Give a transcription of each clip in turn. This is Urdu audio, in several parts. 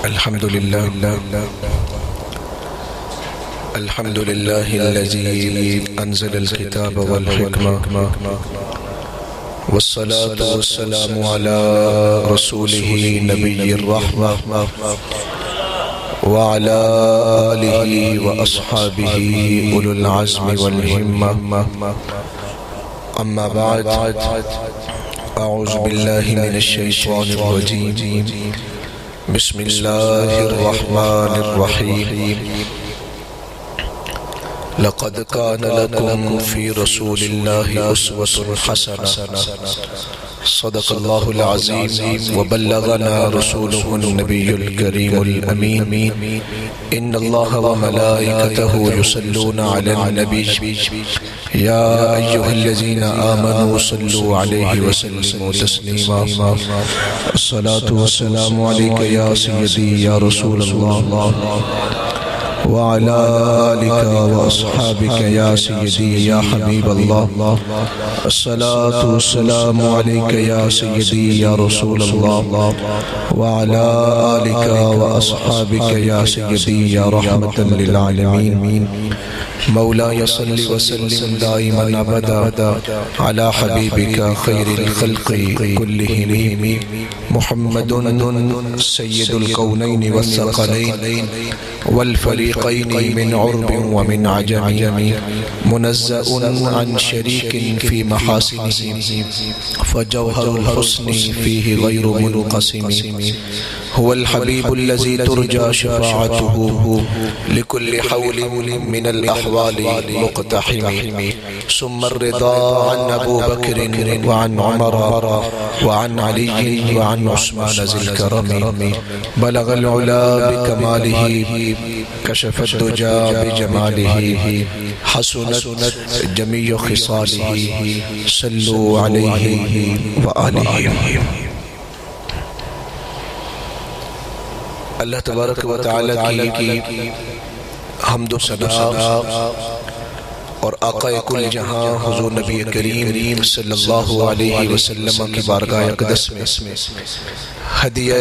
الحمد لله الذي أنزل الكتاب والحكمة والصلاة والسلام على رسوله نبي الرحمة وعلى آله وأصحابه أولو العزم والهمة. أما بعد، أعوذ بالله من الشيطان الرجيم. بسم الله الرحمن الرحيم. لقد كان لكم في رسول الله أسوة حسنة. صدق الله العظيم وبلغنا رسوله النبي الكريم الأمين. إن الله وملائكته يصلون على النبي يا أيها الذين آمنوا صلوا عليه وسلموا تسليما. الصلاة والسلام عليك يا سيدي يا رسول الله وعلى آلك وأصحابك يا سيدي يا حبيب الله. الصلاة والسلام عليك يا سيدي يا رسول الله وعلى آلك وأصحابك يا سيدي يا رحمة للعالمين. مولاي صل وسلم دائما أبدا على حبيبك خير الخلق كلهم محمد سيد الكونين والثقلين والفريقين من عرب ومن عجم، منزأ عن شريك في محاسنه فجوهر الحسن فيه غير منقسم. هو الحبيب الذي ترجى شفاعته لكل حول من الأحوال مقتحم. ثم الرضا عن أبو بكر وعن عمر وعن علي وعن عثمان ذي الكرم. بلغ العلا بكماله كشف الدجى بجماله حسنت جميع خصاله. صلوا عليه وآله. اللہ تبارک و تعالی کی حمد و ثنا اور آقا کل جہاں حضور نبی کریم صلی اللہ علیہ وسلم کی بارگاہ اقدس میں ہدیہ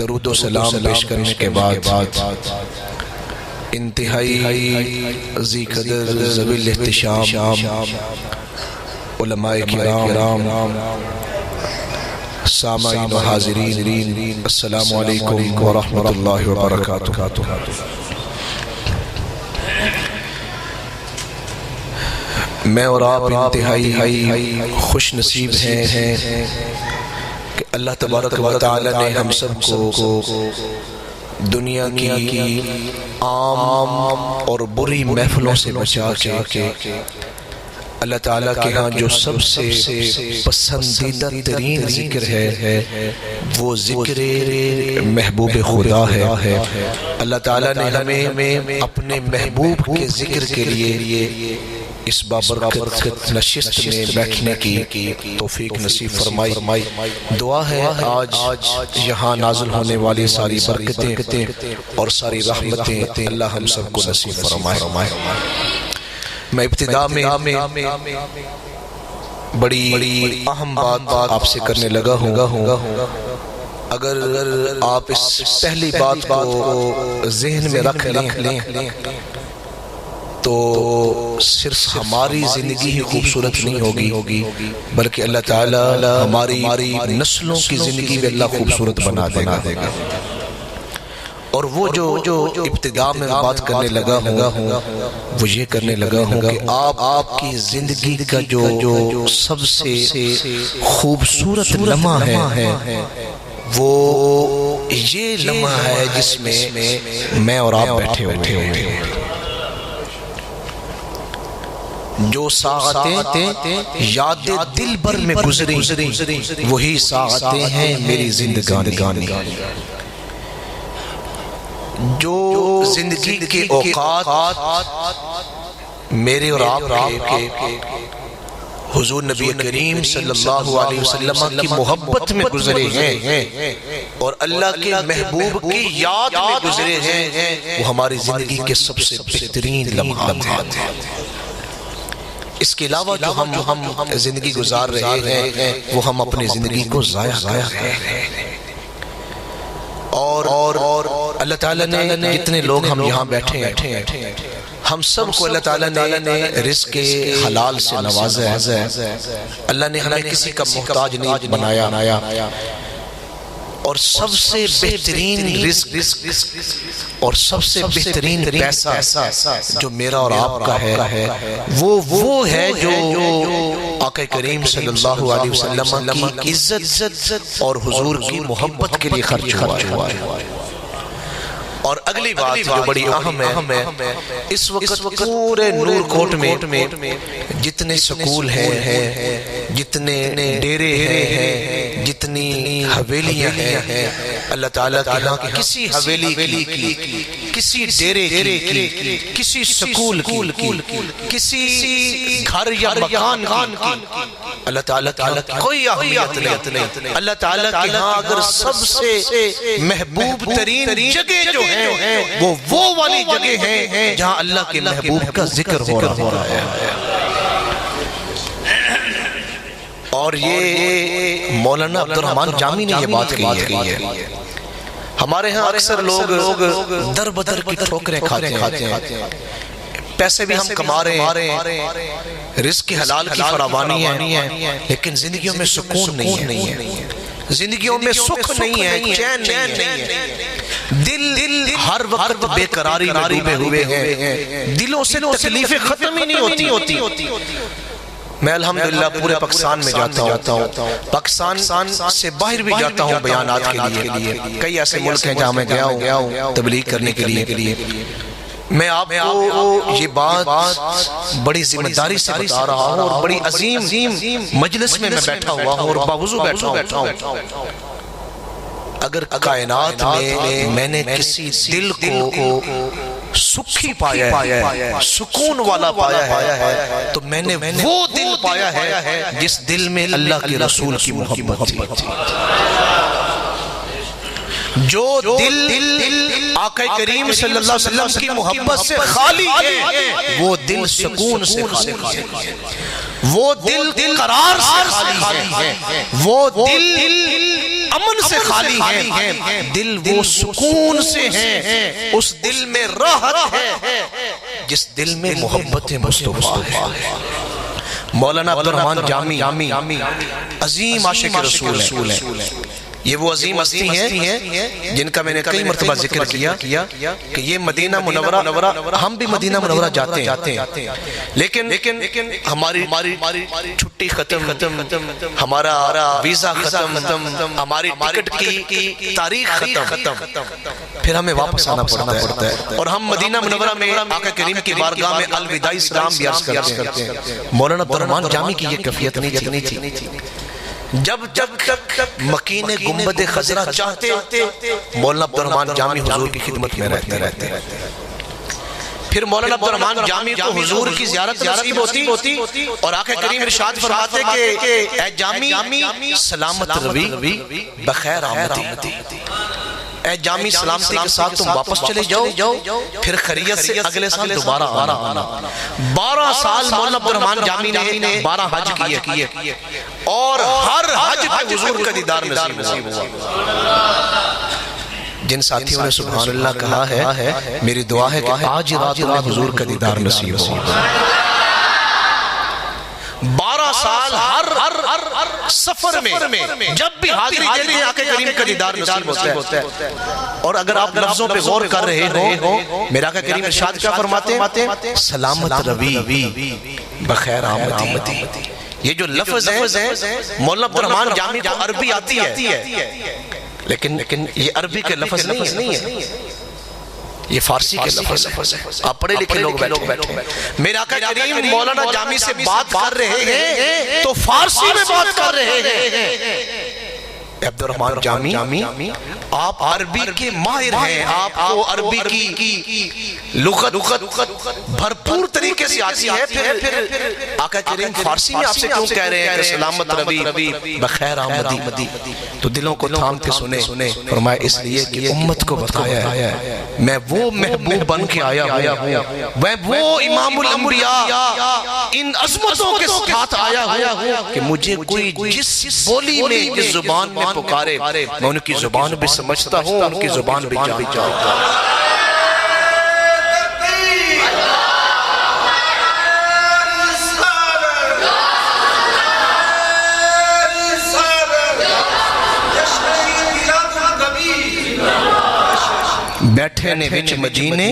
درود و سلام پیش کرنے کے بعد انتہائی ذی قدر ذوی الاحتشام علماء کرام، سامعین و حاضرین، السلام علیکم ورحمۃ اللہ وبرکاتہ. میں اور آپ انتہائی خوش نصیب ہیں کہ اللہ تبارک و تعالی نے ہم سب کو دنیا کی عام اور بری محفلوں سے بچا کے اللہ تعالیٰ کے ہاں جو سب سے پسندیدہ ترین ذکر ہے وہ ذکر محبوب خدا ہے. اللہ تعالیٰ نے ہمیں اپنے محبوب کے ذکر کے لیے اس بابرکت نشست میں بیٹھنے کی توفیق نصیب فرمائی. دعا ہے آج یہاں نازل ہونے والی ساری برکتیں اور ساری رحمتیں اللہ ہم سب کو نصیب فرمائے. میں ابتدا میں بڑی اہم بات آپ سے کرنے لگا ہوں. اگر آپ اس پہلی بات کو ذہن میں رکھ لیں تو صرف ہماری زندگی ہی خوبصورت نہیں ہوگی بلکہ اللہ تعالی ہماری نسلوں کی زندگی بھی اللہ خوبصورت بنا دے گا. اور وہ جو ابتدا میں بات کرنے لگا ہوں وہ یہ کرنے لگا ہوں کہ آپ کی زندگی کا جو سب سے خوبصورت لمحہ ہے وہ یہ لمحہ ہے جس میں میں اور آپ بیٹھے ہوئے ہیں. جو ساعتیں یاد دل بر میں گزری وہی ساعتیں ہیں میری زندگانی. جو زندگی کے اوقات میرے اور آپ کے حضور نبی کریم صلی اللہ علیہ وسلم کی محبت میں گزرے ہیں اور اللہ کے محبوب کی یاد میں گزرے ہیں وہ ہماری زندگی کے سب سے بہترین لمحات ہیں. اس کے علاوہ جو ہم زندگی گزار رہے ہیں وہ ہم اپنی زندگی کو ضائع کر رہے ہیں. اور اللہ تعالیٰ نے جتنے لوگ ہم یہاں بیٹھے ہیں ہم سب کو اللہ تعالیٰ نے رزق حلال سے نوازا ہے. اللہ نے ہمیں کسی کا محتاج نہیں بنایا اور سب سے بہترین رزق اور سب سے بہترین پیسہ جو میرا اور آپ کا ہے وہ ہے جو آقا کریم صلی اللہ علیہ وسلم کی عزت اور حضور کی محبت کے لیے خرچ ہوا ہے. اور اگلی بات جو بڑی اہم ہے اس وقت پورے نور کوٹ میں جتنے سکول ہیں جتنے ڈیرے ہیں جتنی حویلیاں ہیں اللہ تعالیٰ کی ہاں کسی حویلی کی کسی ڈیرے کی کسی سکول کی کسی گھر یا مکان کی اللہ تعالیٰ کی کوئی اہمیت نہیں. اللہ تعالیٰ کی ہاں اگر سب سے محبوب ترین جگہ جو ہے وہ والی جگہ ہے جہاں اللہ کے محبوب کا ذکر ہو رہا ہے. اور یہ مولانا عبد الرحمن جامی نے یہ بات کہی ہے. ہمارے ہاں اکثر لوگ در بدر کی ٹھوکریں کھاتے ہیں, پیسے بھی ہم کما رہے ہیں, رزق حلال کی فراوانی ہے, لیکن زندگیوں میں سکون نہیں ہے, زندگیوں میں سکھ نہیں ہے, چین نہیں ہے, دل ہر وقت بے قراری میں ڈوبے ہوئے ہیں, دلوں سے تکلیفیں ختم ہی نہیں ہوتی. میں الحمدللہ پورے پاکستان میں جاتا ہوں, پاکستان سے باہر بھی جاتا ہوں بیانات کے لیے. کئی ایسے ملک ہیں جہاں میں گیا ہوں تبلیغ کرنے کے لیے. میں آپ کو یہ بات بڑی ذمہ داری سے بتا رہا ہوں اور بڑی عظیم مجلس میں بیٹھا ہوا ہوں اور باوضو بیٹھا ہوں. اگر کائنات میں نے کسی دل کو سکھی پایا ہے, سکون والا پایا ہے, تو میں نے وہ دل پایا ہے جس دل میں اللہ کے رسول کی محبت تھی. جو دل آقا کریم صلی اللہ علیہ وسلم کی محبت سے خالی ہے وہ دل سکون سے خالی ہے, وہ دل قرار سے خالی ہے, وہ دل امن سے خالی ہے, دل وہ سکون سے ہے, اس دل میں راحت ہے جس دل میں محبت مصطفیٰ ہے. مولانا عبد الرحمن جامی عظیم عاشق رسول ہے. یہ وہ عظیم ہستی ہیں جن کا میں نے کئی مرتبہ ذکر کیا کہ یہ مدینہ منورہ, ہم بھی مدینہ منورہ جاتے ہیں, لیکن ہماری چھٹی ختم, ہمارا ویزا ختم, ہماری ٹکٹ کی تاریخ ختم, پھر ہمیں واپس آنا پڑتا ہے اور ہم مدینہ منورہ میں آقا کریم کی بارگاہ میں الوداعی سلام بھی عرض کرتے ہیں. مولانا عبد الرحمن جامی کی یہ کیفیت نہیں تھی. جب مکین گنبد خضرا چاہتے مولانا عبد الرحمن جامی حضور کی خدمت میں رہتے. پھر مولانا عبد الرحمن جامی کو حضور کی زیارت نصیب ہوتی اور آقا کریم ارشاد فرماتے کہ اے جامی سلامت روی بخیر آمدی, اے جامی سلامتی کے ساتھ تم واپس چلے جاؤ, پھر خیریت سے اگلے سال دوبارہ آنا. 12 سال مولانا عبد الرحمن جامی نے 12 حج کیے اور ہر حج پہ حضور کا دیدار نصیب ہوا. جن ساتھیوں نے سبحان اللہ کہا ہے, میری دعا ہے کہ آج رات میں حضور کا دیدار نصیب ہو. 12 سال ہر سفر میں جب بھی حاضری دیتے ہیں آقا کریم کا دیدار نصیب ہوتا ہے. اور اگر آپ لفظوں پہ غور کر رہے ہو, میرا آقا کریم ارشاد کیا فرماتے ہیں, سلامت روی بخیر آمدی. یہ جو لفظ ہے مولانا عبد الرحمن جامی کو عربی آتی ہے, لیکن یہ عربی کے لفظ نہیں ہے, یہ فارسی کے لفظ ہے. آپ پڑھے لکھے لوگ بیٹھے ہیں. میرا آقا کریم مولانا جامی سے بات کر رہے ہیں تو فارسی میں بات کر رہے ہیں. عبد الرحمن جامی آپ عربی کے ماہر ہیں, آپ کو عربی کی لغت بھرپور طریقے سے آتی ہے. پھر آقا کریم فارسی میں آپ سے کیوں کہہ رہے ہیں کہ سلامت روی بخیر آمدی؟ تو دلوں کو تھام کے سنے. فرمایا اس لیے کہ امت کو بتایا ہے میں وہ محبوب بن کے آیا ہوں, میں وہ امام الانبیاء ان عظمتوں کے ساتھ آیا ہوں کہ مجھے کوئی جس بولی میں جس زبان میں میں پکارے میں ان کی زبان بھی سمجھتا ہوں، ان کی زبان بھی جانتا ہوں۔ بیٹھے نے وچ مدینے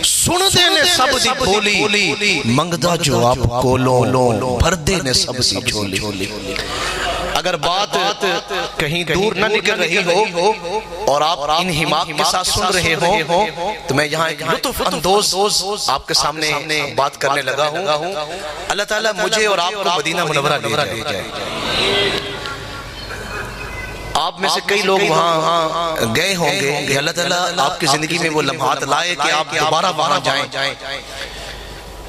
سن دے نے سب دی بولی، منگدا جو آپ کولوں بھر دے نے سب دی جھولی۔ اگر بات کہیں دور نہ نکل رہی ہو اور آپ ان حماق کے ساتھ سن رہے ہو تو میں یہاں ایک لطف اندوز آپ کے سامنے بات کرنے لگا ہوں۔ اللہ تعالیٰ مجھے اور آپ کو مدینہ منورہ لے جائے۔ آپ میں سے کئی لوگ وہاں گئے ہوں گے کہ اللہ تعالیٰ آپ کی زندگی میں وہ لمحات لائے کہ آپ دوبارہ وہاں جائیں۔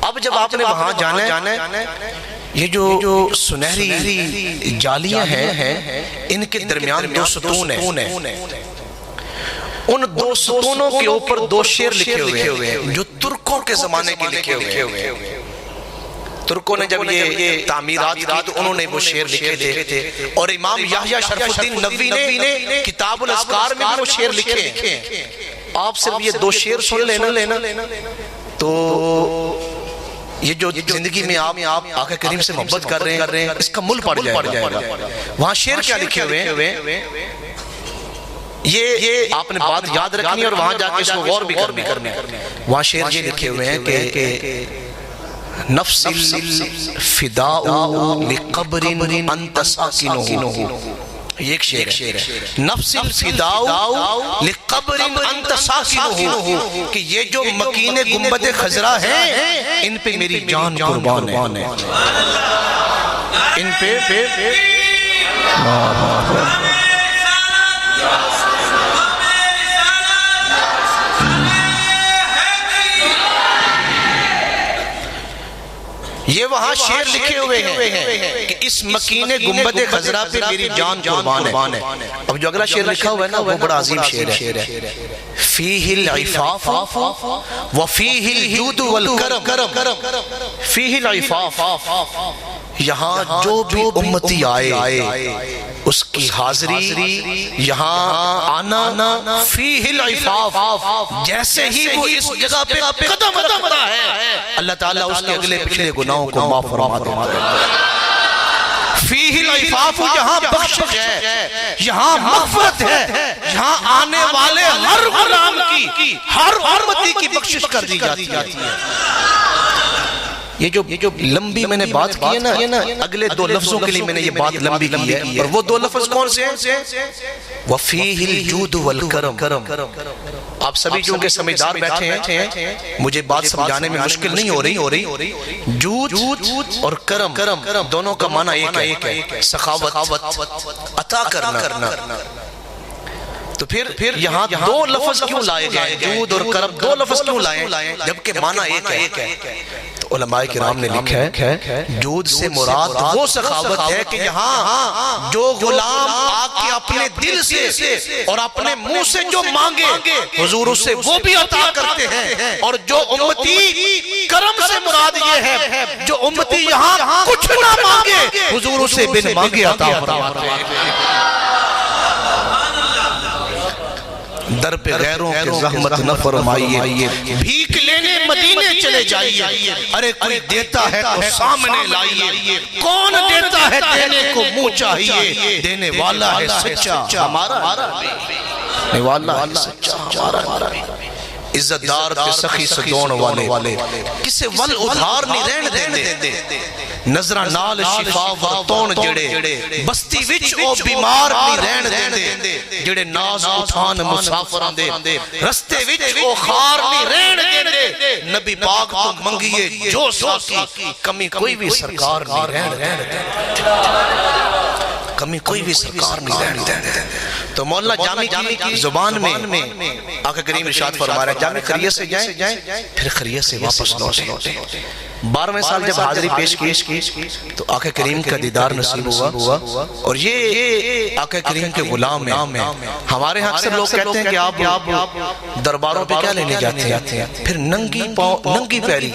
اب جب آپ نے وہاں جانا ہے، یہ جو سنہری جالیاں ہیں ان کے درمیان دو ستون ہیں، ان دو ستونوں کے اوپر دو شعر لکھے ہوئے ہیں جو ترکوں کے زمانے کے لکھے ہوئے ہیں۔ ترکوں نے جب یہ تعمیرات کی تو انہوں نے وہ شعر لکھے تھے، اور امام یحییٰ شرف الدین نووی نے کتاب الاذکار میں بھی وہ شعر لکھے ہیں۔ آپ صرف یہ دو شعر سن لینا تو یہ جو زندگی میں آپ آقا کریم سے محبت کر رہے ہیں اس کا مل پڑ جائے گا۔ وہاں شعر کیا لکھے ہوئے ہیں یہ آپ نے بات یاد رکھنی اور وہاں جا کے اس کو غور بھی کرنا ہے۔ وہاں شعر یہ لکھے ہوئے ہیں کہ نفس الفداء لقبر انت ساکنہ، یہ ایک شعر ہے، نفس الفداء لقبر انت ساکنہ، کہ یہ جو مکین گنبد خضرا ہیں ان پہ میری جان قربان ہے، ان پہ یہ وہاں شعر لکھے ہوئے ہیں کہ اس مکین گنبد خضرا پہ میری جان قربان ہے۔ اب جو اگلا شعر لکھا ہوا ہے نا وہ بڑا عظیم شعر ہے، فیہ العفاف وفیہ الجود والکرم، فیہ العفاف، یہاں جو بھی امتی آئے اس کی حاضری، یہاں آنا، فیہ العفاف، جیسے ہی وہ اس جگہ پہ قدم رکھتا ہے اللہ تعالیٰ اس کے اگلے پچھلے گناہوں کو معاف فرما دیتا ہے۔ فیہ العفاف، یہاں بخشش ہے، یہاں مغفرت ہے، یہاں آنے والے ہر غلام کی، ہر امتی کی بخشش کر دی جاتی ہے۔ یہ جو لمبی میں نے بات کی ہے نا، اگلے دو لفظوں کے لیے میں نے یہ بات لمبی کی ہے، اور وہ دو لفظ کون سے ہیں؟ وَفِيهِ الْجُودُ وَالْكَرَمْ۔ آپ سبھی چونکہ سمجھدار بیٹھے ہیں، مجھے بات سمجھانے میں مشکل نہیں ہو رہی۔ جود اور کرم دونوں کا معنی ایک ہے، سخاوت، عطا کرنا۔ تو پھر یہاں دو لفظ کیوں لائے گئے؟ جود اور کرم دو لفظ کیوں لائے جبکہ معنی ایک ہے؟ تو علماء کرام نے لکھا ہے جود سے مراد وہ سخاوت ہے کہ یہاں جو غلام آ کے اپنے دل سے اور اپنے منہ سے جو مانگے حضور اسے وہ بھی عطا کرتے ہیں، اور جو امتی کرم سے مراد یہ ہے جو امتی یہاں کچھ نہ مانگے حضور اسے بن مانگے عطا فرماتے ہیں۔ در پہ غیروں کے زحمت نہ فرمائیے، بھیک لینے مدینے چلے جائیے، ارے کوئی دیتا ہے تو سامنے لائیے، کون دیتا ہے دینے کو منہ چاہیے، دینے والا ہے سچا ہمارا دینے والا ہے سچا ہمارا عزت دار تے سخی سدون والے کسے ول ادھار نہیں رہن دے نظرہ نال شفا ورتون جڑے بستی وچ او بیمار نہیں رہن دے جڑے ناز اٹھان مسافران دے رستے وچ او خار نہیں رہن دے نبی پاک تو منگیے جو ساکی کمی کوئی بھی سرکار نہیں رہن دے کمی کوئی بھی سرکار نہیں رہن دے۔ تو مولانا جامی کی زبان میں آقا کریم ارشاد فرما رہا ہے جامی خریت سے جائیں پھر خریت سے واپس لوٹیں۔ 12ویں سال جب حاضری پیش کی تو آقا کریم کا دیدار نصیب ہوا، اور یہ آقا کریم کے غلام ہیں۔ ہمارے ہاں اکثر لوگ کہتے ہیں کہ آپ درباروں پہ کیا لینے جاتے ہیں، پھر ننگی پیری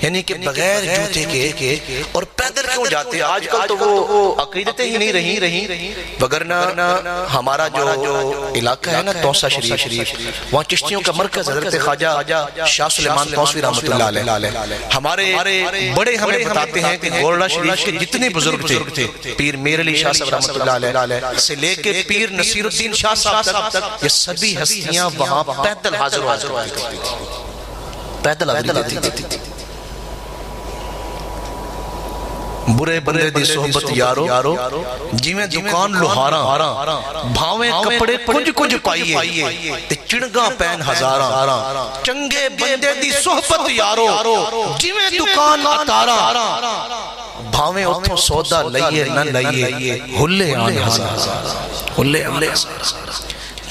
یعنی کہ بغیر جوتے کے اور پیدل کیوں جاتے ہیں؟ آج کل تو وہ عقیدتیں ہی نہیں رہی، وگرنہ ہمارا جو علاقہ ہے نا توسہ شریف، وہاں چشتیوں کا مرکز حضرت خواجہ شاہ سلیمان توسوی رحمۃ اللہ علیہ، ہمارے بڑے ہمیں بتاتے ہیں کہ گورڈا شریف کے جتنے بزرگ تھے، پیر میر علی شاہ صاحب رحمۃ اللہ علیہ سے لے کے پیر نصیر الدین شاہ صاحب تک، یہ سبھی ہستیاں وہاں پیدل حاضر ہوتی تھی، پیدل حاضری دیتی تھی۔ برے بندے دی صحبت یارو جی میں دکان لوہاراں، بھاویں کپڑے کچھ پائیے تے چڑگاں پین ہزاراں، چنگے بندے دی صحبت یارو جی میں دکان اتاراں، بھاویں اتھوں سودا لئیے نہ لئیے ہلے آن ہزار، ہلے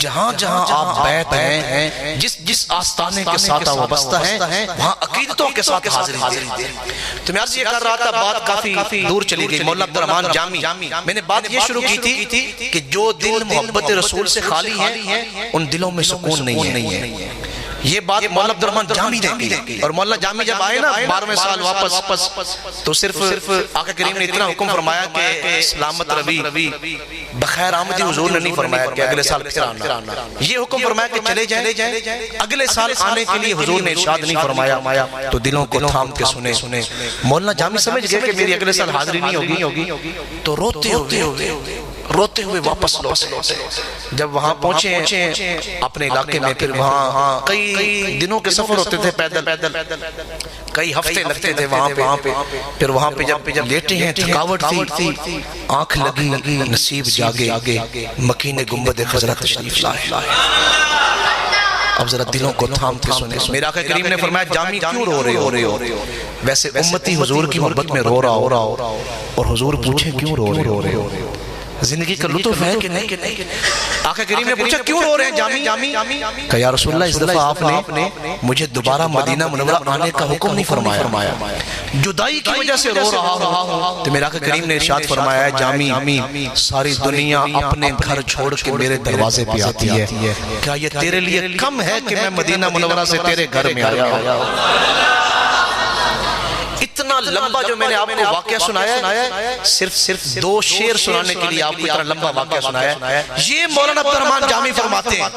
جہاں آپ بیت ہیں، جس آستانے کے ساتھ وابستہ ہیں، وہاں عقیدتوں کے ساتھ حاضری دیں۔ تو میں عرض یہ کر رہا تھا، بات کافی دور چلی گئی۔ مولانا عبدالرحمن جامی، میں نے بات یہ شروع کی تھی کہ جو دل محبت رسول سے خالی ہیں ان دلوں میں سکون نہیں ہے۔ یہ بات مولانا عبدالرحمن جامی نے کی، اور مولانا جامی جب آئے نا 12ویں سال واپس، تو صرف آقا کریم نے اتنا حکم فرمایا کہ سلامت روی، بخیر آمدی حضور نے نہیں فرمایا کہ اگلے سال پھر آنا، یہ حکم فرمایا کہ چلے جائیں، اگلے سال آنے کے لیے حضور نے ارشاد نہیں فرمایا، تو دلوں کو تھام کے سنے۔ مولانا جامی سمجھ گئے کہ میری اگلے سال حاضری نہیں ہوگی، تو روتے ہوئے واپس لوٹے۔ جب وہاں پہنچے اپنے علاقے میں، پھر وہاں کئی دنوں کے سفر ہوتے تھے پیدل، کئی ہفتے لگتے تھے وہاں پہ، پھر وہاں پہ جب لیٹے ہیں تھکاوٹ تھی، آنکھ لگی نصیب جاگے، مکین گنبد خضرا تشریف لائے۔ اب ذرا دلوں کو تھام کے سنے۔ میرا آقا کریم نے فرمایا جامی کیوں رو رہے ہو؟ ویسے امتی حضور کی محبت میں رو رہا ہو، اور حضور پوچھیں کیوں رو رہے ہو؟ زندگی کا لطف ہے کہ نہیں؟ آقا کریم نے پوچھا کیوں رو رہے ہیں جامی؟ کہ یا رسول اللہ اس دفعہ آپ نے مجھے دوبارہ مدینہ منورہ آنے کا حکم نہیں فرمایا، جدائی کی وجہ سے رو رہا ہوں۔ تو میرا آقا کریم نے ارشاد فرمایا ہے جامی، ساری دنیا اپنے گھر چھوڑ کے میرے دروازے پہ آتی ہے، کیا یہ تیرے لیے کم ہے کہ میں مدینہ منورہ سے تیرے گھر میں آیا ہوں؟ اتنا لمبا جو میں نے آپ کو واقعہ سنایا ہے، صرف 2 شعر سنانے کے لیے آپ کو اتنا لمبا واقعہ سنایا ہے۔ یہ مولانا عبدالرحمن جامی فرماتے ہیں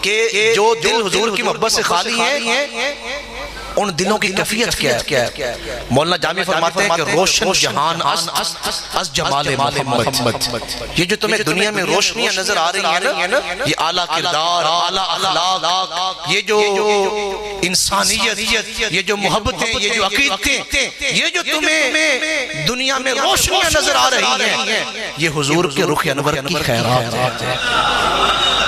کہ جو دل حضور کی محبت سے خالی ہیں، ان دلوں کی کیفیت کیا ہے؟ مولانا جامی فرماتے ہیں کہ روشن جہان از جمال محمد، یہ جو تمہیں دنیا میں روشنیاں نظر آ رہی ہیں نا، یہ اعلیٰ کردار، اعلیٰ اخلاق، یہ جو انسانیت، یہ جو محبتیں، یہ جو عقیدتیں، یہ جو تمہیں دنیا میں روشنیاں نظر آ رہی ہیں، یہ حضور کے رخ انور کی خیرات ہے۔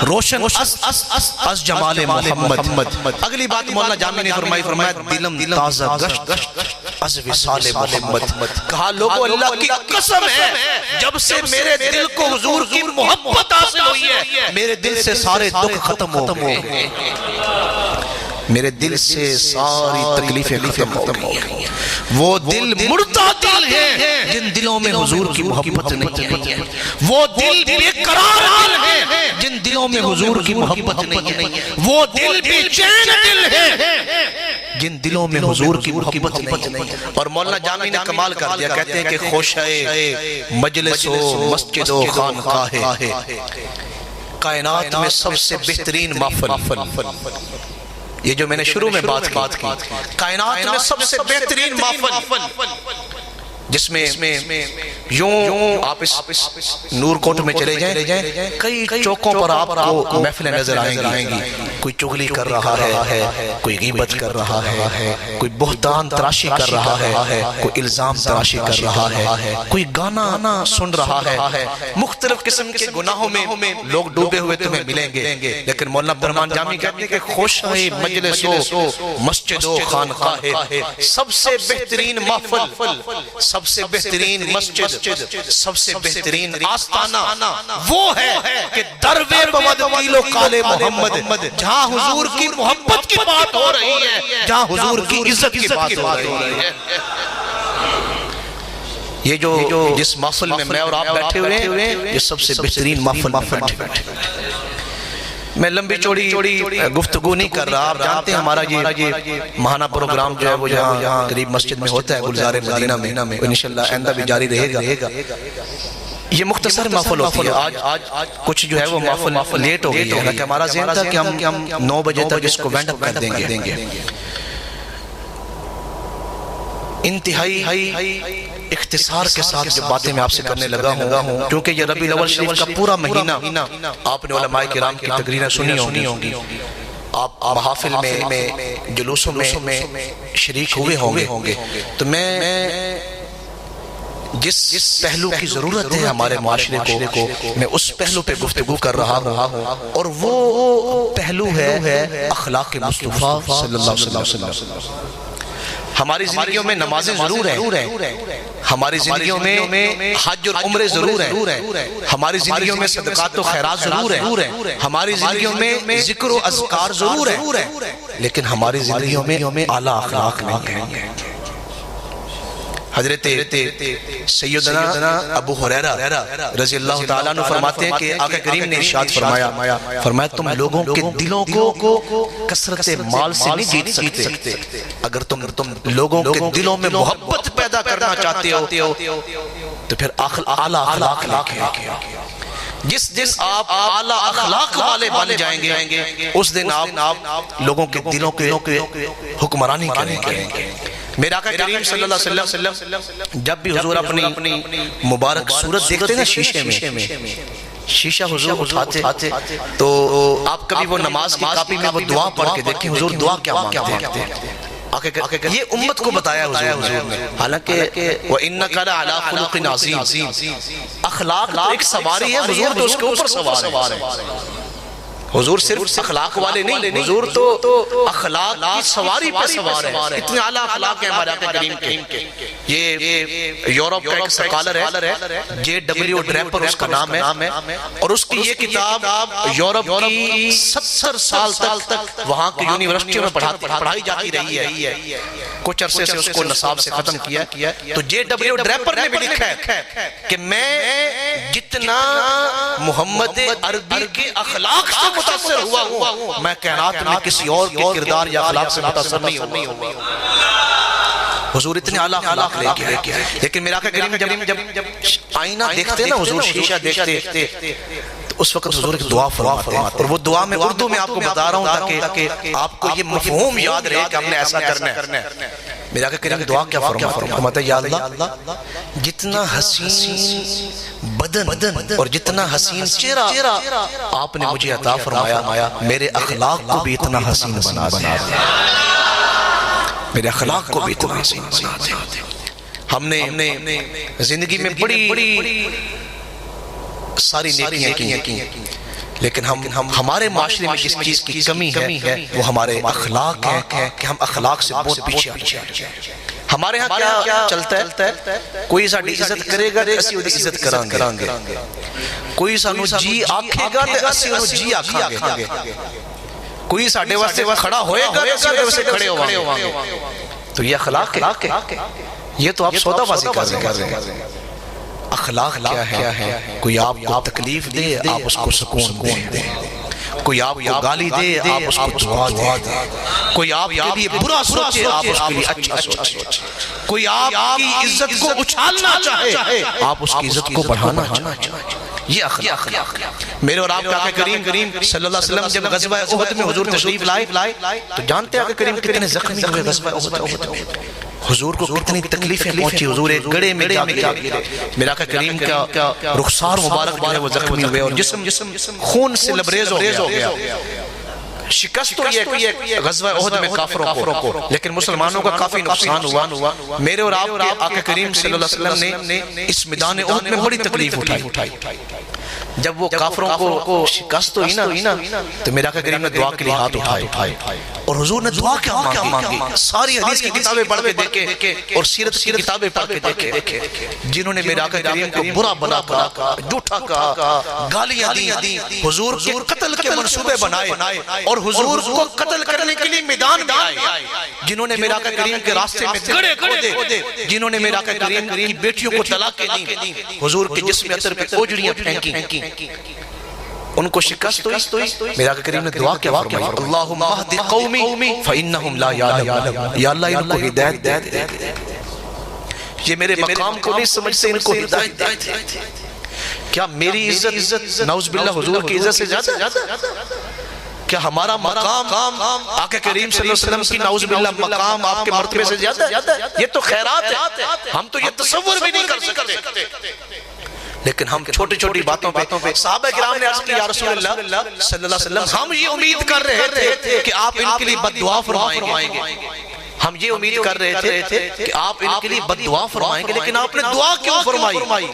روشن از جمال محمد۔ اگلی بات مولانا جامی نے فرمایا دلم تازہ گشت از وصال محمد، کہا لوگو اللہ کی قسم ہے جب سے میرے دل کو حضور کی محبت حاصل ہوئی ہے، میرے دل سے سارے دکھ ختم ہو گئے، میرے دل سے ساری تکلیفیں ختم ہو گئی۔ وہ دل مردہ دل ہیں جن دلوں میں حضور کی محبت نہیں ہے، وہ دل بے قرار دل ہیں جن دلوں میں حضور کی محبت نہیں ہے، وہ دل بے چین دل ہیں جن دلوں میں حضور کی محبت نہیں ہے۔ اور مولانا جامی نے کمال کر دیا، کہتے ہیں کہ خوشائے مجلس و مسجد و خانقاہ، کائنات میں سب سے بہترین محفل، یہ جو میں نے شروع میں بات کی، کائنات میں سب سے بہترین محفل، جس میں یوں آپ اس نور کوٹ میں چلے جائیں، کئی چوکوں پر آپ کو محفلیں نظر آئیں گی، کوئی چغلی کر رہا ہے، کوئی غیبت کر رہا ہے، کوئی بہتان تراشی کر رہا ہے، کوئی الزام تراشی کر رہا ہے، کوئی گانا سن رہا ہے، مختلف قسم کے گناہوں میں لوگ ڈوبے ہوئے تمہیں ملیں گے۔ لیکن مولانا عبدالرحمن جامی کہتے ہیں کہ خوشائی مجلس و مسجد و خانقاہ، سب سے بہترین محفل، سب سے بہترین مسجد، سب سے بہترین آستانہ وہ ہے کہ دروے بود کیلو کالے محمد، جہاں حضور کی محبت کی بات ہو رہی ہے، جہاں حضور کی عزت کی بات ہو رہی ہے۔ یہ جو جس محفل میں میں اور آپ بیٹھے ہوئے ہیں، یہ سب سے بہترین محفل میں بیٹھے ہوئے۔ میں لمبی چوڑی گفتگو نہیں کر رہا، آپ جانتے ہیں ہمارا یہ ماہانہ پروگرام جو ہے وہ جہاں قریب مسجد میں ہوتا ہے گلزار مدینہ میں، انشاءاللہ آئندہ بھی جاری رہے گا۔ یہ مختصر محفل ہوتی ہے، آج کچھ جو ہے وہ محفل لیٹ ہو گئی ہے، حالانکہ ہمارا ذہن تھا کہ ہم 9 بجے تک اس کو وینڈ اپ کر دیں گے۔ انتہائی اختصار کے ساتھ جو باتیں میں آپ سے کرنے لگا ہوں، کیونکہ یہ ربیع الاول شریف کا پورا مہینہ آپ نے علماء کرام کی تقریریں سنی ہوں گی، آپ محافل میں جلوسوں میں شریک ہوئے ہوں گے، تو میں جس پہلو کی ضرورت ہے ہمارے معاشرے کو، میں اس پہلو پہ گفتگو کر رہا ہوں، اور وہ پہلو ہے اخلاق مصطفیٰ صلی اللہ علیہ وسلم۔ ہماری زندگیوں میں نمازیں ضرور ہیں، ہماری زندگیوں میں حج اور عمرے ضرور ہیں، ہماری زندگیوں میں صدقات و خیرات ضرور ہیں، ہماری زندگیوں میں ذکر و اذکار ضرور ہیں، لیکن ہماری زندگیوں میں اعلیٰ اخلاق نہیں ہیں۔ حضرت سیدنا ابو ہریرہ رضی اللہ تعالیٰ عنہ فرماتے ہیں کہ آقا کریم نے ارشاد فرمایا تم لوگوں کے دلوں کو کثرت مال سے نہیں جیت سکتے، اگر تم لوگوں کے دلوں میں محبت پیدا کرنا چاہتے ہو تو پھر اعلیٰ اخلاق لے۔ جس دن آپ اعلیٰ اخلاق والے بن جائیں گے، اس دن آپ لوگوں کے دلوں کے حکمرانی کریں گے۔ میرے آقا کریم صلی اللہ علیہ وسلم جب بھی حضور اپنی مبارک صورت دیکھتے ہیں شیشے میں، شیشہ حضور اٹھاتے تو آپ کبھی وہ نماز کی کاپی میں وہ دعا پڑھ کے دیکھیں حضور دعا کیا مانگتے ہیں۔ یہ امت کو بتایا حضور نے، حالانکہ وَإِنَّكَ لَعَلَىٰ خُلُقٍ عَظِيمٍ، اخلاق ایک سواری ہے، حضور تو اس کے اوپر سوار ہے۔ حضور صرف اخلاق والے نہیں، حضور تو اخلاق کی سواری پہ سوار ہے، اتنے اعلیٰ اخلاق ہیں ہمارے آقا کریم کے۔ یہ یورپ کا ایک سکالر ہے، J.W. ڈریپر اس کا نام ہے، اور اس کی یہ کتاب یورپ کی 70 سال تک وہاں کی یونیورسٹیوں میں پڑھائی جاتی رہی ہے، کچھ عرصے سے اس کو نصاب سے ختم کیا۔ تو J.W. ڈریپر نے بھی لکھا ہے کہ میں جتنا محمد عربی کے اخلاق سے متاثر ہوا ہوں، میں کائنات میں کسی اور کے کردار یا اخلاق سے متاثر نہیں ہوں۔ حضور اتنے اعلیٰ اخلاق لے کے، لیکن میرا آقا کریم جب آئینہ دیکھتے نا، حضور شیشہ دیکھتے تو اس وقت حضور ایک دعا فرماتے ہیں، اور وہ دعا میں اردو میں آپ کو بتا رہا ہوں تاکہ آپ کو یہ مفہوم یاد رہے کہ ہم نے ایسا کرنا ہے۔ میرا آقا کریم دعا کیا فرماتے ہیں؟ یا اللہ جتنا حسین بدن اور جتنا حسین چہرہ آپ نے مجھے عطا فرمایا، میرے اخلاق کو بھی اتنا حسین بنا دے، میرے اخلاق کو بھی اتنا حسین بنا دے۔ ہم نے زندگی میں بڑی ساری نیکیاں کی، لیکن ہمارے معاشرے میں جس چیز کی کمی ہے وہ ہمارے اخلاق ہے کہ ہم اخلاق سے بہت پیچھے ہیں۔ ہمارے ہاں کیا چلتا ہے؟ کوئی ساڑی عزت کرے گا تو اسی وہ عزت کران گے، کوئی سانو جی آکھے گا تو اسی وہ جی آکھا گے، کوئی ساڑے واسطے کھڑا ہوئے گا تو اسی واسطے کھڑے ہوں گے۔ تو یہ اخلاق ہے، یہ تو آپ سودا بازی کر رہے ہیں۔ اخلاق کیا ہے؟ کوئی آپ کو تکلیف دے آپ اس کو سکون دیں، کوئی آپ کو گالی دے آپ اس کو دعا دیں، کوئی آپ کے لیے برا سوچے آپ اس کے لیے اچھا سوچے، کوئی آپ کی عزت کو اچھالنا چاہے آپ اس کی عزت کو بڑھانا چاہے۔ یہ اخلاق میرے اور آپ کا آقا کریم صلی اللہ علیہ وسلم جب غزوہ احد میں حضور تشریف لائے تو جانتے ہیں آقا کریم کتنے زخمی ہوئے غزوہ احد، حضور کو کتنی تکلیفیں پہنچی، حضور ایک گڑے میں جا گرے، میرا آقا کریم کا رخسار مبارک جو ہے وہ زخمی ہوئے اور جسم خون سے لبریز ہو گیا۔ شکست تو یہ غزوہ احد میں کافروں کو، لیکن مسلمانوں کا کافی نقصان ہوا۔ میرے اور آپ کے آقا کریم صلی اللہ علیہ وسلم نے اس میدان احد میں بڑی تکلیف اٹھائی، جب وہ کافروں کو شکست ہوئی نا تو میرا آقا کریم نے دعا کے لیے ہاتھ اٹھائے اور حضور نے دعا کیا مانگی؟ ساری حدیث کی کتابیں پڑھ کے دیکھے اور سیرت کی کتابیں پڑھ کے دیکھے، جنہوں نے میرا آقا کریم کو برا بنا کہا، جھوٹا کہا، گالیاں دی، حضور کے قتل کے منصوبے بنائے اور حضور کو قتل کرنے کے لیے میدان میں آئے، جنہوں نے میرا آقا کریم کے راستے میں گڑھے کھودے، جنہوں نے میرا آقا کریم کی بیٹیوں کو طلاقیں دی، حضور کے جسم عطر پہ اوجڑیاں پھینکی، ان کو شکست ہوئی، میرا آقا کریم نے دعا کیا فرمائی، اللہم اہد قومی فإنہم لا یعلمون، یا اللہ ان کو ہدایت دے، یہ میرے مقام کو نہیں سمجھتے، ان کو ہدایت دے۔ کیا میری عزت نعوذ باللہ حضور کی عزت سے زیادہ؟ کیا ہمارا مقام آقا کریم صلی اللہ علیہ وسلم کی نعوذ باللہ مقام آپ کے مرتبے سے زیادہ؟ یہ تو خیرات ہے، ہم تو یہ تصور بھی نہیں کر سکتے، لیکن ہم چھوٹی چھوٹی باتوں پہ صحابہ کرام نے عرض کی یا رسول اللہ صلی اللہ علیہ وسلم ہم یہ امید کر رہے تھے کہ آپ ان کے لیے بد دعا فرمائیں گے، ہم یہ امید کر رہے تھے کہ آپ ان کے لیے بد دعا فرمائیں گے، لیکن آپ نے دعا کیوں فرمائی؟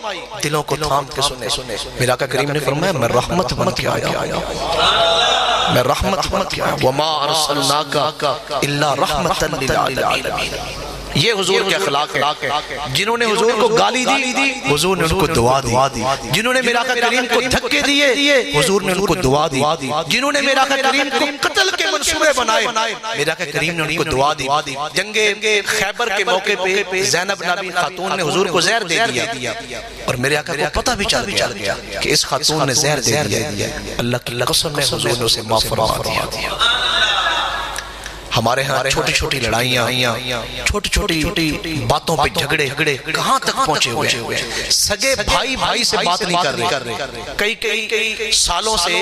دلوں کو تھام کے سنے، میرا آقا کریم نے فرمایا میں رحمت بن کے آیا، میں رحمت بن کے آیا، وما ارسلناک الا رحمتا للعالمین۔ یہ حضور کے اخلاق ہے، جنہوں نے حضور کو گالی دی حضور نے ان کو دعا دی، جنہوں نے میرا آقا کریم کو دھکے دیے حضور نے ان کو دعا دی، جنہوں نے میرا آقا کریم کو قتل کے منصوبے بنائے میرا آقا کریم نے ان کو دعا دی۔ جنگ خیبر کے موقع پہ زینب نبی خاتون نے حضور کو زہر دے دیا اور میرے آقا کو پتہ بھی چل گیا کہ اس خاتون نے زہر دے دیا، اللہ کی قسم میں حضور نے اسے معاف فرما دیا۔ ہمارے ہاں چھوٹی چھوٹی لڑائیاں، چھوٹی چھوٹی باتوں پہ جھگڑے کہاں تک پہنچے ہوئے ہیں؟ سگے بھائی سے بات نہیں کر رہے، کئی سالوں سے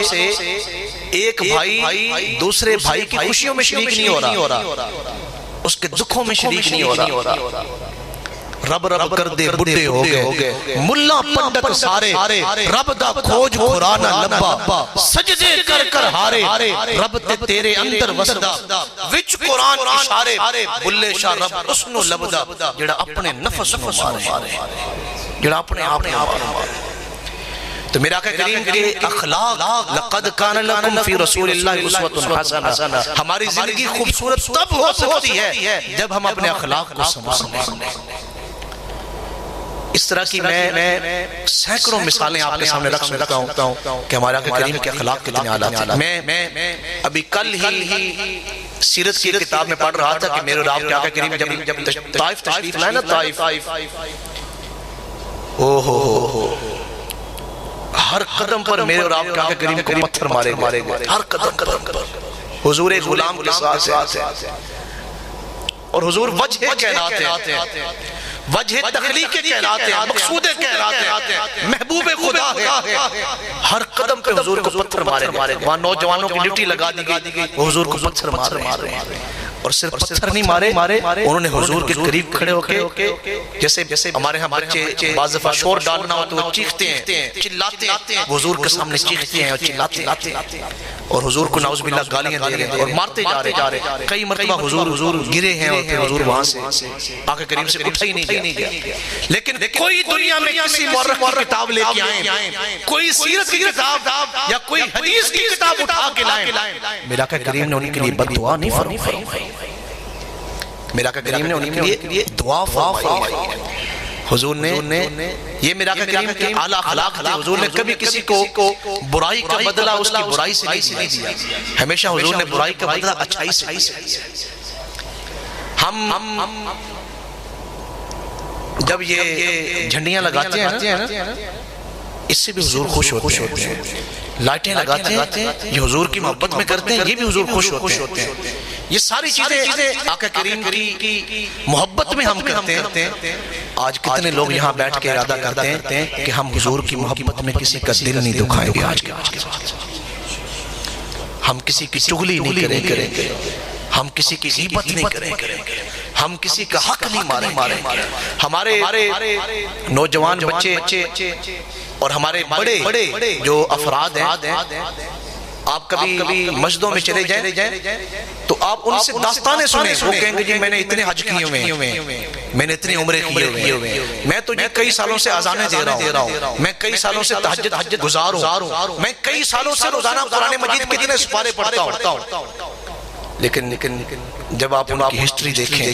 ایک بھائی دوسرے بھائی کی خوشیوں میں شریک نہیں ہو رہا، اس کے دکھوں میں شریک نہیں ہو رہا، رب کر دے بڑھے ہو گئے، ملا پنڈت سارے، رب دا کھوج قرآن لبا، سجدے کر ہارے، رب تے تیرے اندر وسدا، وچ قرآن اشارے، بلے شاہ رب اسنو لبدا، جڑا اپنے نفس نو مارے، جڑا اپنے آپ مارے۔ تو میرا آقا کریم کے اخلاق، لقد کان لکم فی رسول اللہ اسوۃ حسنہ، ہماری زندگی خوبصورت تب ہو سکتی ہے جب ہم اپنے اخلاق کو سنبھالیں۔ اس طرح کی میں سینکڑوں مثالیں آپ کے سامنے رکھ سکتا ہوں کہ ہمارے آقا کریم کے اخلاق کتنے اعلیٰ تھے۔ میں ابھی کل ہی سیرت کی کتاب میں پڑھ رہا تھا کہ میرے اور آپ کے آقا کریم جب طائف تشریف لائے نا، طائف ہر قدم پر میرے اور آپ کے آقا کریم کو پتھر مارے گئے، ہر قدم پر حضور غلام کے ساتھ ہے اور حضور وجہ کہلاتے ہیں، وجہ تخلیق کہلاتے ہیں، مقصود کہلاتے ہیں، محبوب خدا ہے۔ ہر قدم پہ حضور کو پتھر مارے، وہاں نوجوانوں کی ڈیوٹی لگا دی گئی، وہ حضور کو پتھر مارے اور صرف پتھر نہیں مارے، انہوں نے حضور کے قریب کھڑے ہو کے جیسے ہمارے ہاں بچے بعض دفعہ شور ڈالنا ہو تو وہ چیختے ہیں، چلاتے ہیں، حضور کے سامنے چیختے ہیں اور چلاتے ہیں اور حضور کو نعوذ باللہ گالیاں دے رہے ہیں اور مارتے جا رہے ہیں۔ کئی مرتبہ حضور گرے ہیں اور پھر حضور وہاں سے آقا کریم سے اٹھا ہی نہیں گیا، لیکن کوئی دنیا میں کسی مورخ کی کتاب لے کے آئیں، کوئی سیرت کی کتاب یا کوئی حدیث کی کتاب اٹھا کے لائیں، میرا آقا کریم نے ان کے لیے بد دعا نہیں فرمائی، میرا آقا کریم نے ان کے لیے دعا فرمائی۔ حضور نے یہ میرا آقا کریم کے اعلیٰ اخلاق تھے، حضور نے کبھی کسی کو برائی کا بدلہ اس کی برائی سے نہیں دیا، ہمیشہ حضور نے برائی کا بدلہ اچھائی سے دیا۔ ہم جب یہ جھنڈیاں لگاتے ہیں نا، اس سے بھی حضور خوش ہوتے ہیں، لائٹیں لگاتے ہیں یہ حضور کی محبت میں کرتے ہیں، یہ بھی حضور خوش ہوتے ہیں۔ یہ ساری چیزیں آقا کریم کی محبت میں ہم کرتے ہیں۔ آج کتنے لوگ یہاں بیٹھ کے ارادہ کرتے ہیں کہ ہم حضور کی محبت میں کسی کا دل نہیں دکھائیں گے، آج کے ہم کسی کی چغلی نہیں کریں گے، ہم کسی کی غیبت نہیں کریں گے، ہم کسی کا حق نہیں ماریں گے۔ ہمارے نوجوان بچے اور ہمارے بڑے جو افراد ہیں آپ کبھی مسجدوں میں چلے جائیں تو آپ ان سے داستانیں سنیں، وہ کہیں گے جی میں نے اتنے حج کیے ہوئے ہیں، میں نے اتنے عمرے کیے ہوئے ہیں، میں تو جی کئی سالوں سے اذانیں دے رہا ہوں، میں کئی سالوں سے تہجد گزار ہوں، میں کئی سالوں سے روزانہ قرآن مجید کے اتنے سپارے پڑھتا ہوں۔ لیکن جب آپ ان کی ہسٹری دیکھیں،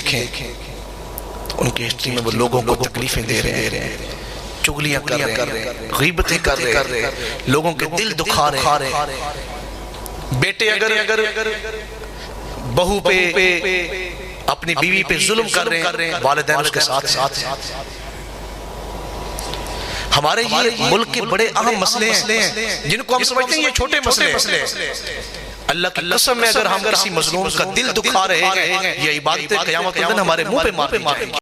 ان کی ہسٹری میں وہ لوگوں کو تکلیفیں دے رہے ہیں، چغلیاں کر رہے ہیں، غیبتیں کر رہے ہیں، لوگوں کے دل دکھا رہے ہیں۔ بیٹے اگر بہو پہ اپنی بیوی پہ ظلم کر رہے ہیں، والدین اس کے ساتھ ہیں۔ ہمارے یہ ملک کے بڑے اہم مسئلے ہیں جن کو ہم سمجھتے ہیں یہ چھوٹے مسئلے ہیں، اللہ کی قسم میں اگر ہم کسی مظلوم کا دل دکھا رہے ہیں، یہ عبادت قیامت کے دن ہمارے منہ پہ ماریں گے۔